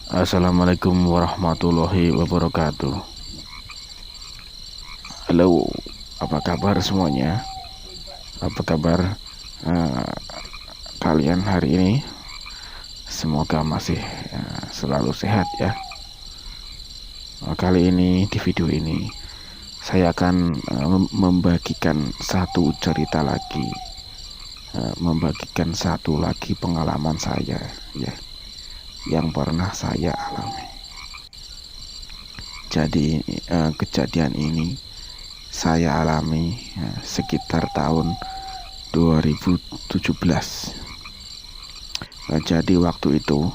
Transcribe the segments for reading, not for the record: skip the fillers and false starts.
Assalamualaikum warahmatullahi wabarakatuh. Halo, apa kabar semuanya? Apa kabar eh, kalian hari ini? Semoga masih selalu sehat ya. Kali ini di video ini saya akan membagikan satu cerita lagi, membagikan satu lagi pengalaman saya ya, yang pernah saya alami. Jadi kejadian ini saya alami sekitar tahun 2017. Jadi waktu itu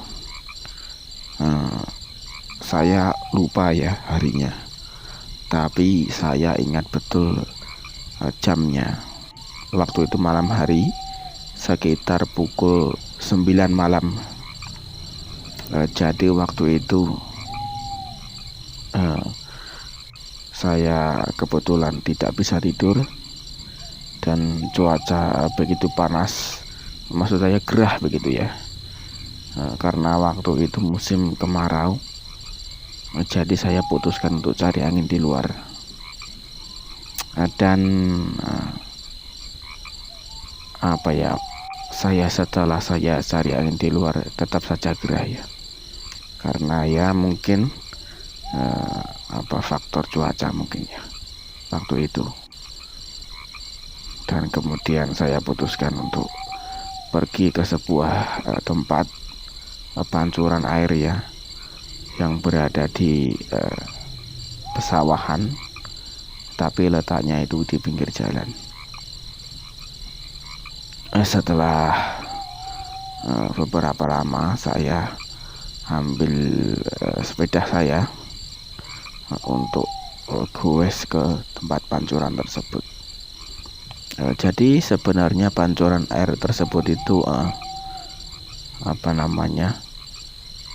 saya lupa ya harinya, tapi saya ingat betul jamnya. Waktu itu malam hari sekitar pukul 9 malam. Jadi waktu itu saya kebetulan tidak bisa tidur dan cuaca begitu panas, maksud saya gerah begitu ya, karena waktu itu musim kemarau. Jadi saya putuskan untuk cari angin di luar, dan setelah saya cari angin di luar tetap saja gerah ya, karena ya mungkin faktor cuaca mungkin ya waktu itu. Dan kemudian saya putuskan untuk pergi ke sebuah tempat pancuran air ya, yang berada di pesawahan, tapi letaknya itu di pinggir jalan. Setelah beberapa lama saya ambil sepeda saya untuk goes ke tempat pancuran tersebut. Jadi sebenarnya pancuran air tersebut itu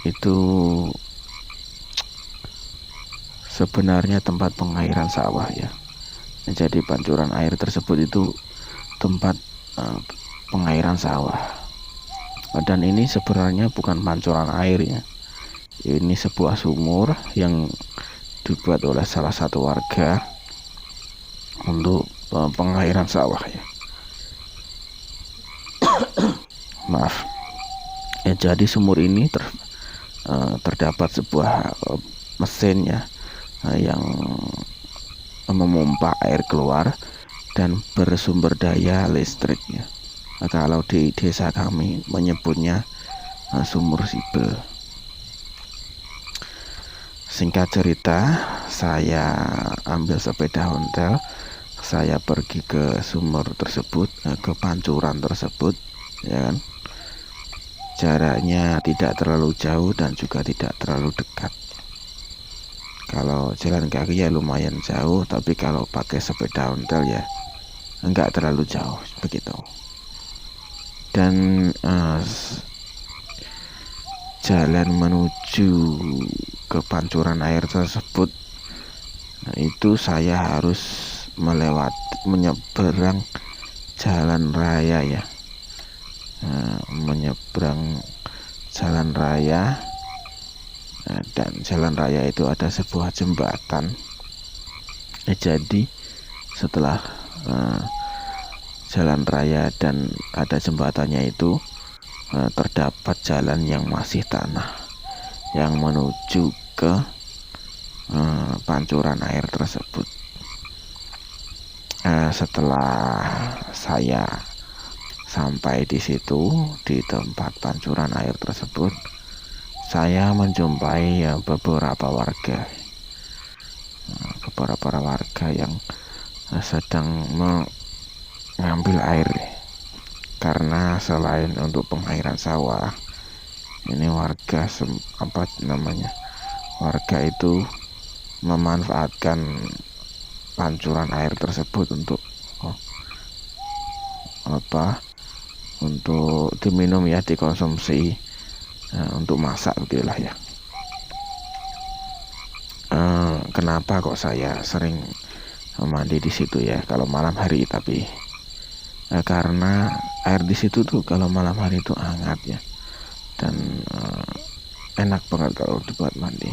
itu sebenarnya tempat pengairan sawah ya. Jadi pancuran air tersebut itu tempat pengairan sawah, dan ini sebenarnya bukan pancuran air ya, ini sebuah sumur yang dibuat oleh salah satu warga untuk pengairan sawah ya. Maaf ya, jadi sumur ini terdapat sebuah mesin ya, yang memompa air keluar dan bersumber daya listriknya. Kalau di desa kami menyebutnya sumur sibel. Singkat cerita, saya ambil sepeda ontel, saya pergi ke sumur tersebut, ke pancuran tersebut ya kan. Jaraknya tidak terlalu jauh dan juga tidak terlalu dekat. Kalau jalan kaki ya lumayan jauh, tapi kalau pakai sepeda ontel ya enggak terlalu jauh begitu. Dan jalan menuju ke pancuran air tersebut, itu saya harus menyeberang jalan raya ya, menyeberang jalan raya, dan jalan raya itu ada sebuah jembatan. Jadi setelah jalan raya dan ada jembatannya itu, terdapat jalan yang masih tanah yang menuju ke pancuran air tersebut. Setelah saya sampai di situ, di tempat pancuran air tersebut, saya menjumpai beberapa warga yang sedang mengambil air, karena selain untuk pengairan sawah, ini warga warga itu memanfaatkan pancuran air tersebut untuk untuk diminum ya, dikonsumsi untuk masak begitulah ya. Kenapa kok saya sering mandi di situ ya kalau malam hari? Tapi karena air di situ tuh kalau malam hari itu hangat ya, dan enak banget kalau dibuat mandi.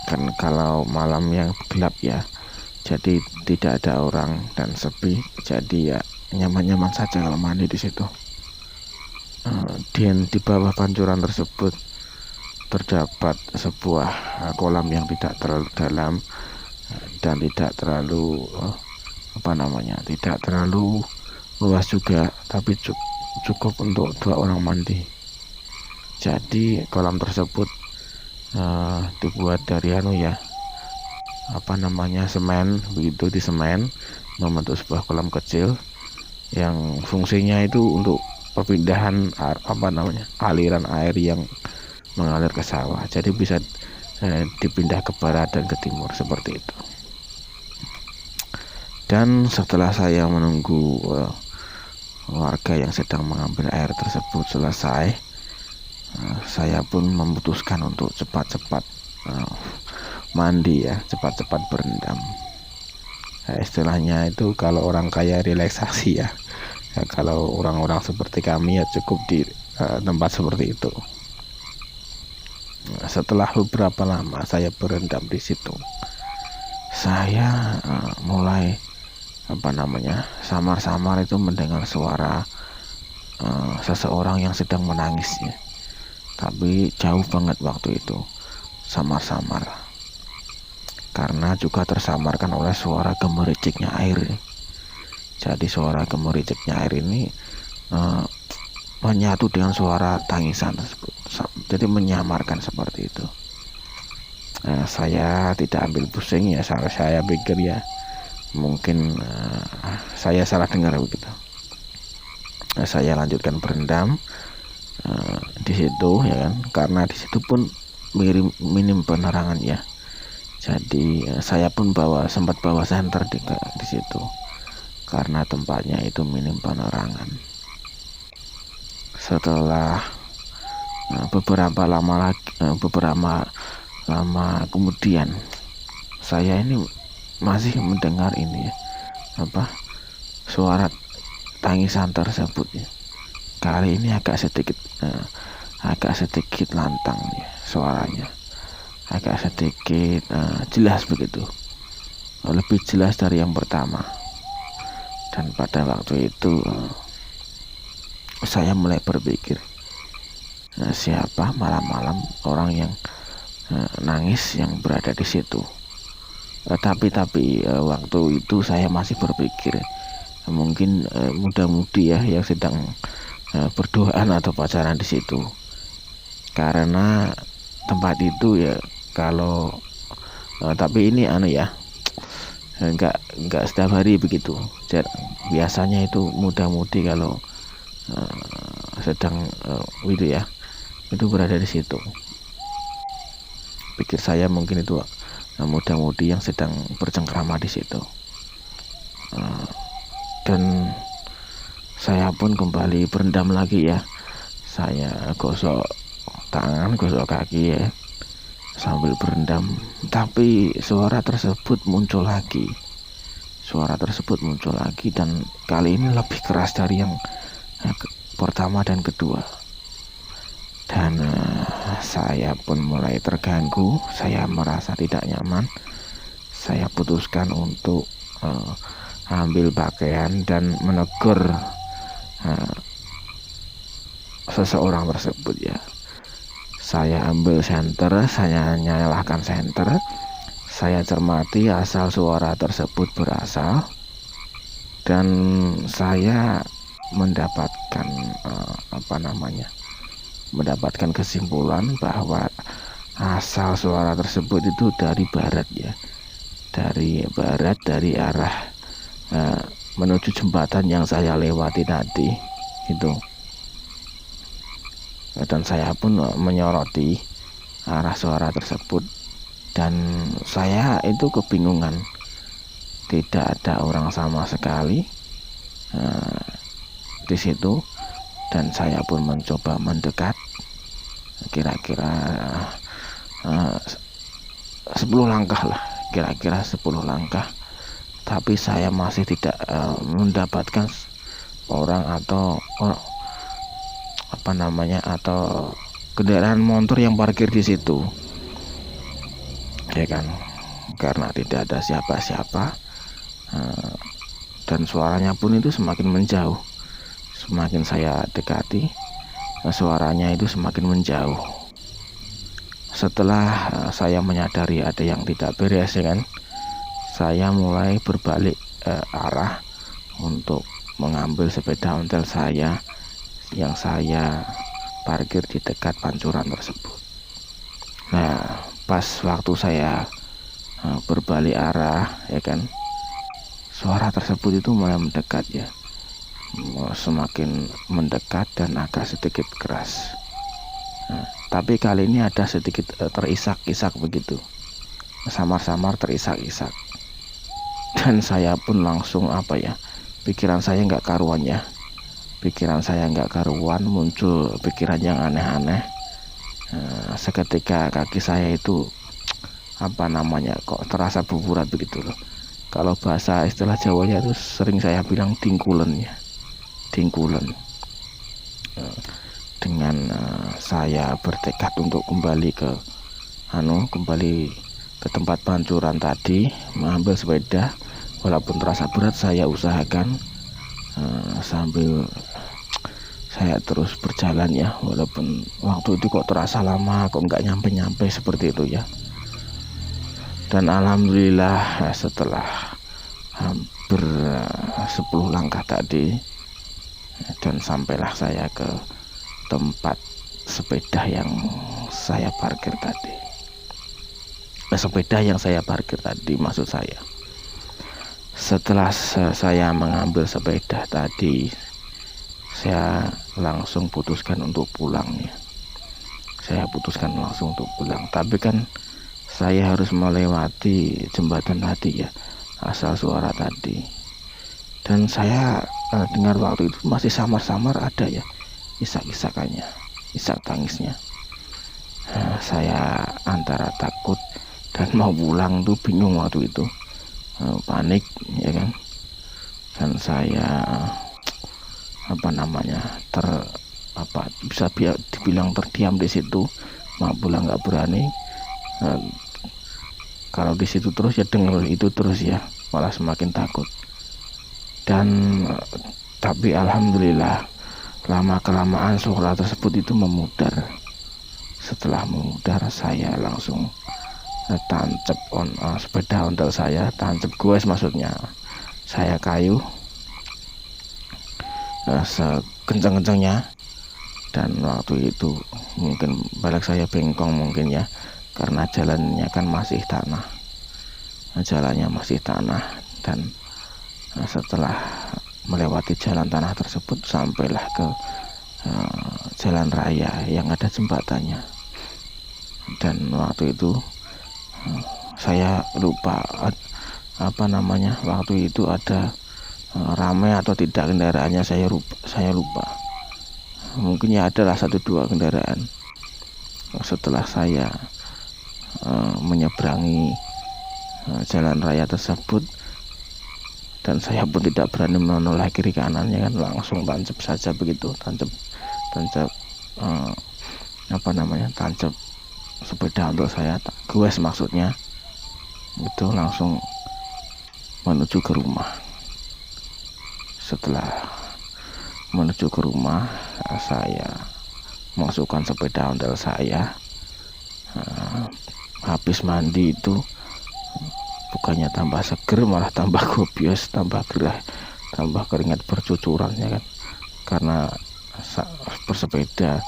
Kan kalau malam yang gelap ya, jadi tidak ada orang dan sepi, jadi ya nyaman-nyaman saja kalau mandi di situ. Di bawah pancuran tersebut terdapat sebuah kolam yang tidak terlalu dalam dan tidak terlalu tidak terlalu luas juga, tapi cukup untuk 2 orang mandi. Jadi kolam tersebut dibuat dari semen, begitu di semen membentuk sebuah kolam kecil yang fungsinya itu untuk perpindahan aliran air yang mengalir ke sawah, jadi bisa dipindah ke barat dan ke timur seperti itu. Dan setelah saya menunggu warga yang sedang mengambil air tersebut selesai, saya pun memutuskan untuk cepat-cepat mandi ya, cepat-cepat berendam. Istilahnya itu kalau orang kaya relaksasi ya. Kalau orang-orang seperti kami ya cukup di tempat seperti itu. Setelah beberapa lama saya berendam di situ, saya mulai samar-samar itu mendengar suara seseorang yang sedang menangis ya. Tapi jauh banget waktu itu, samar-samar, karena juga tersamarkan oleh suara gemericiknya air. Jadi suara gemericiknya air ini menyatu dengan suara tangisan tersebut, jadi menyamarkan seperti itu. Saya tidak ambil pusing ya, saya pikir ya mungkin saya salah dengar begitu. Saya lanjutkan berendam di situ ya kan, karena di situ pun minim penerangan ya. Jadi saya pun sempat bawa senter di situ karena tempatnya itu minim penerangan. Setelah beberapa lama kemudian, saya ini masih mendengar suara tangisan tersebut ya. Kali ini agak sedikit lantang ya suaranya, agak sedikit jelas begitu, lebih jelas dari yang pertama. Dan pada waktu itu saya mulai berpikir, siapa malam-malam orang yang nangis yang berada di situ. Tapi waktu itu saya masih berpikir mungkin muda-mudi ya yang sedang berduaan atau pacaran di situ, karena tempat itu ya kalau tapi ini enggak setiap hari begitu. Biasanya itu muda-mudi kalau sedang itu berada di situ. Pikir saya mungkin itu muda-mudi yang sedang bercengkrama di situ. Dan saya pun kembali berendam lagi ya. Saya gosok tangan, gosok kaki ya, sambil berendam. Tapi suara tersebut muncul lagi. Dan kali ini lebih keras dari yang pertama dan kedua. Dan saya pun mulai terganggu. Saya merasa tidak nyaman. Saya putuskan untuk ambil pakaian dan menegur seseorang tersebut ya. Saya ambil senter, saya nyalakan senter, saya cermati asal suara tersebut berasal, dan saya mendapatkan mendapatkan kesimpulan bahwa asal suara tersebut itu dari barat ya, dari arah menuju jembatan yang saya lewati tadi itu. Dan saya pun menyoroti arah suara tersebut, dan saya itu kebingungan, tidak ada orang sama sekali di situ. Dan saya pun mencoba mendekat kira-kira 10 langkah lah, kira-kira 10 langkah, tapi saya masih tidak mendapatkan orang atau kendaraan motor yang parkir di situ, ya kan, karena tidak ada siapa-siapa. Dan suaranya pun itu semakin menjauh. Semakin saya dekati, suaranya itu semakin menjauh. Setelah saya menyadari ada yang tidak beres, ya kan, saya mulai berbalik arah untuk mengambil sepeda ontel saya yang saya parkir di dekat pancuran tersebut. Nah, pas waktu saya berbalik arah, ya kan, suara tersebut itu mulai mendekat, ya, semakin mendekat dan agak sedikit keras. Nah, tapi kali ini ada sedikit terisak-isak begitu, samar-samar terisak-isak. Dan saya pun langsung pikiran saya nggak karuan, ya. Pikiran saya nggak karuan, muncul pikiran yang aneh-aneh. Seketika kaki saya itu kok terasa berburat begitu loh. Kalau bahasa istilah Jawanya itu sering saya bilang dingkulen, ya, dingkulen. Dengan saya bertekad untuk kembali ke tempat pancuran tadi, mengambil sepeda. Walaupun terasa berat, saya usahakan sambil saya terus berjalan, ya, walaupun waktu itu kok terasa lama, kok nggak nyampe-nyampe seperti itu, ya. Dan alhamdulillah setelah hampir 10 langkah tadi, dan sampailah saya ke tempat sepeda yang saya parkir tadi. Sepeda yang saya parkir tadi maksud saya. Setelah saya mengambil sepeda tadi, saya langsung putuskan untuk pulang, ya. Saya putuskan langsung untuk pulang. Tapi kan saya harus melewati jembatan tadi, ya, asal suara tadi. Dan saya dengar waktu itu masih samar-samar ada, ya, isak-isakannya, isak tangisnya. Saya antara takut dan mau pulang tuh bingung waktu itu, panik, ya kan. Dan saya bisa dibilang terdiam di situ, mau pulang nggak berani. Kalau di situ terus, ya dengar itu terus, ya, malah semakin takut. Dan tapi alhamdulillah lama kelamaan suara tersebut itu memudar. Setelah memudar, saya langsung tancap sepeda ontel saya, tancap goes maksudnya. Saya kayu sekencang-kencangnya. Dan waktu itu mungkin balik saya bengkong mungkin, ya, karena jalannya kan masih tanah. Dan setelah melewati jalan tanah tersebut, sampailah ke jalan raya yang ada jembatannya. Dan waktu itu saya lupa waktu itu ada ramai atau tidak kendaraannya, saya lupa. Mungkin ya adalah 1-2 kendaraan. Setelah saya menyeberangi jalan raya tersebut, dan saya pun tidak berani menoleh kiri kanan, ya kan, langsung tancap saja begitu, tancap sepeda untuk saya, goes maksudnya, itu langsung menuju ke rumah. Setelah menuju ke rumah, saya masukkan sepeda ontel saya. Habis mandi itu bukannya tambah seger, malah tambah gobios, tambah gerah, tambah keringat bercucuran, ya kan, karena bersepeda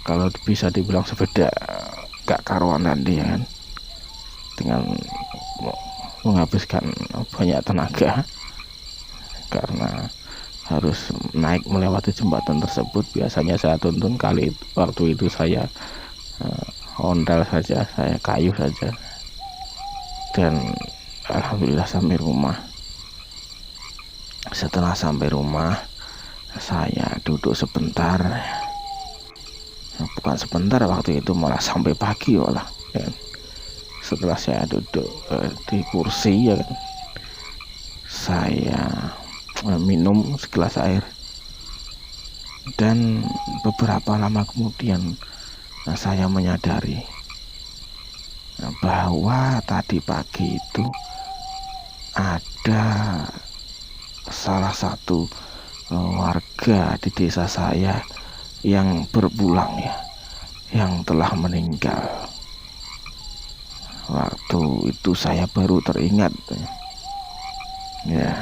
kalau bisa dibilang sepeda gak karuan tadi, ya kan, dengan menghabiskan banyak tenaga karena harus naik melewati jembatan tersebut. Biasanya saya tuntun, kali itu, waktu itu saya ontel saja, saya kayu saja. Dan alhamdulillah sampai rumah. Setelah sampai rumah, saya duduk sebentar, bukan sebentar, waktu itu malah sampai pagi, ya. Setelah saya duduk di kursi, ya kan, saya minum segelas air. Dan beberapa lama kemudian saya menyadari bahwa tadi pagi itu ada salah satu warga di desa saya yang berpulang ya, yang telah meninggal. Waktu itu saya baru teringat ya,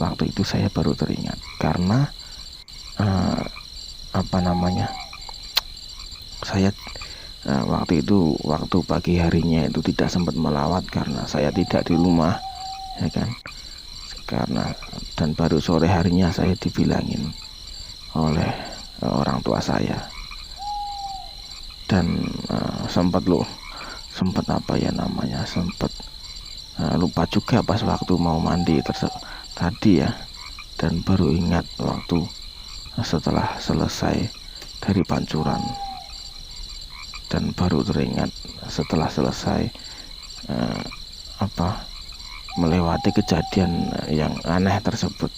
waktu itu saya baru teringat karena saya waktu pagi harinya itu tidak sempat melawat karena saya tidak di rumah ya kan, karena dan baru sore harinya saya dibilangin oleh orang tua saya. Dan sempat lupa juga pas waktu mau mandi tadi ya, dan baru ingat waktu setelah selesai dari pancuran, dan baru teringat setelah selesai melewati kejadian yang aneh tersebut.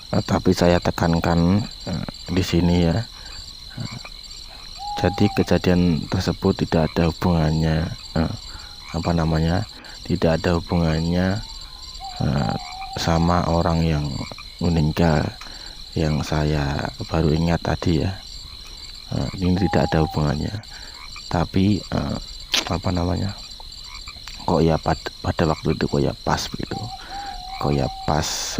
Tapi saya tekankan di sini ya, jadi kejadian tersebut tidak ada hubungannya tidak ada hubungannya sama orang yang meninggal yang saya baru ingat tadi ya. Ini tidak ada hubungannya, tapi kok ya pada waktu itu kok ya pas begitu, kok ya pas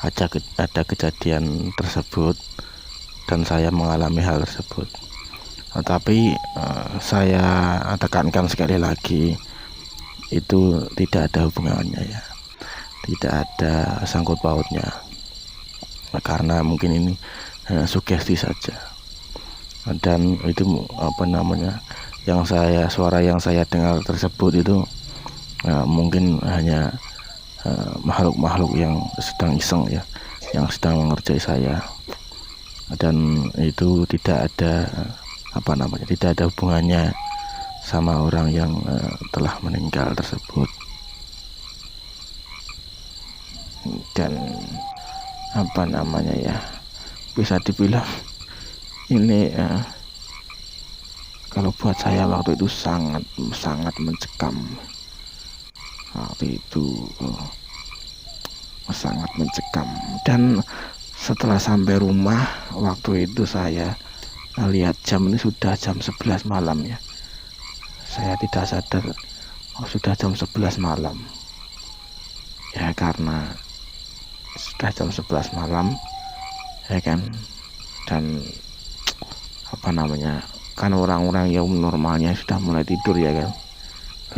ada kejadian tersebut dan saya mengalami hal tersebut. Tapi saya tekankan sekali lagi, itu tidak ada hubungannya ya, tidak ada sangkut pautnya, karena mungkin ini sugesti saja. Dan itu suara yang saya dengar tersebut itu mungkin hanya makhluk-makhluk yang sedang iseng ya, yang sedang mengerjai saya, dan itu tidak ada tidak ada hubungannya sama orang yang telah meninggal tersebut. Dan bisa dibilang ini kalau buat saya waktu itu sangat mencekam. Waktu itu sangat mencekam. Dan setelah sampai rumah, waktu itu saya lihat jam, ini sudah jam 11 malam ya. Saya tidak sadar sudah jam 11 malam ya, karena sudah jam 11 malam ya kan. Dan kan orang-orang yang normalnya sudah mulai tidur ya kan.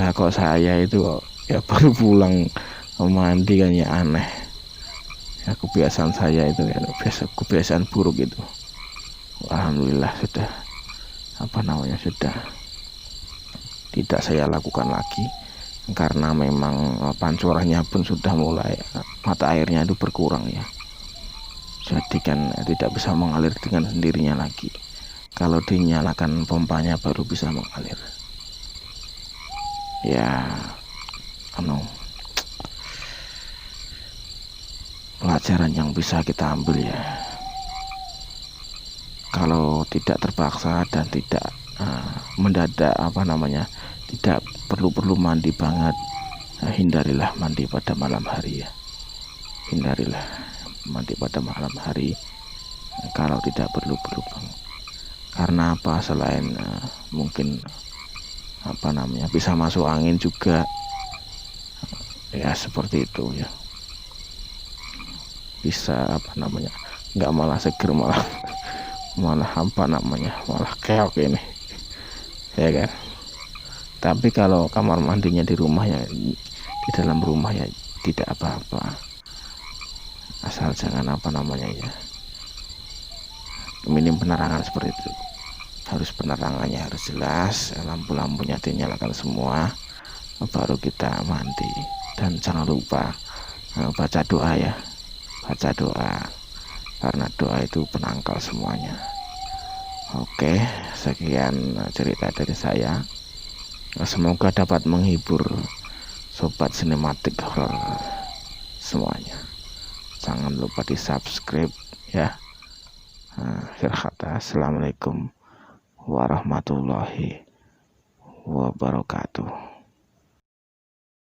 Nah kok saya itu ya baru pulang mandi kan, ya aneh ya, kebiasaan saya itu ya, kebiasaan buruk itu. Alhamdulillah sudah sudah tidak saya lakukan lagi, karena memang pancurannya pun sudah mulai, mata airnya itu berkurang ya, jadi kan tidak bisa mengalir dengan sendirinya lagi. Kalau dinyalakan pompanya baru bisa mengalir ya. Pelajaran yang bisa kita ambil ya, kalau tidak terpaksa dan tidak mendadak tidak perlu mandi banget, hindarilah mandi pada malam hari ya, hindarilah mandi pada malam hari kalau tidak perlu banget. Karena apa? Selain mungkin bisa masuk angin juga ya, seperti itu ya, bisa nggak malah seger, malah malah keok ini ya kan. Tapi kalau kamar mandinya di rumah ya, di dalam rumah ya tidak apa-apa, asal jangan ya, minim penerangan seperti itu. Harus penerangannya harus jelas, lampu-lampunya dinyalakan semua, baru kita mandi. Dan jangan lupa baca doa ya, baca doa, karena doa itu penangkal semuanya. Oke, sekian cerita dari saya, semoga dapat menghibur sobat sinematik horor semuanya. Jangan lupa di subscribe, ya. Akhir kata, assalamualaikum warahmatullahi wabarakatuh.